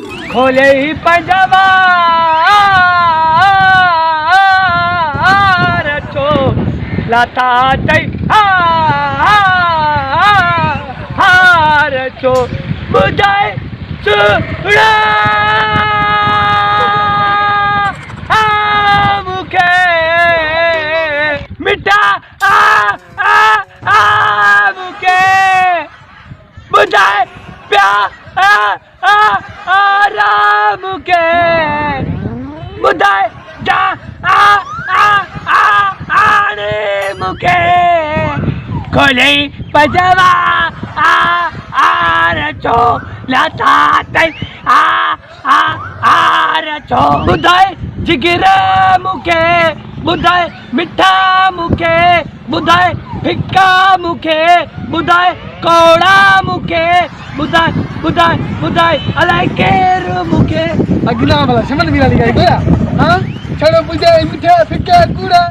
खोले ही पंजवा रचो लाता तई रचो बुझाए सुड़ा मुखे मिठा मुखे बुझाए राम के बुधाए जा आने मुके खोले पजवा रचो लाता तई रचो बुधाए जिगर मुके बुधाए मिठा मुके बुधाए फिक्का मुके बुधाए कौड़ा मुके बुधाए बुधाए बुधाए अलाए केरु मुके अगला वाला समझ में आ गया हाँ चलो बुझाए मिठा फिक्का कूड़ा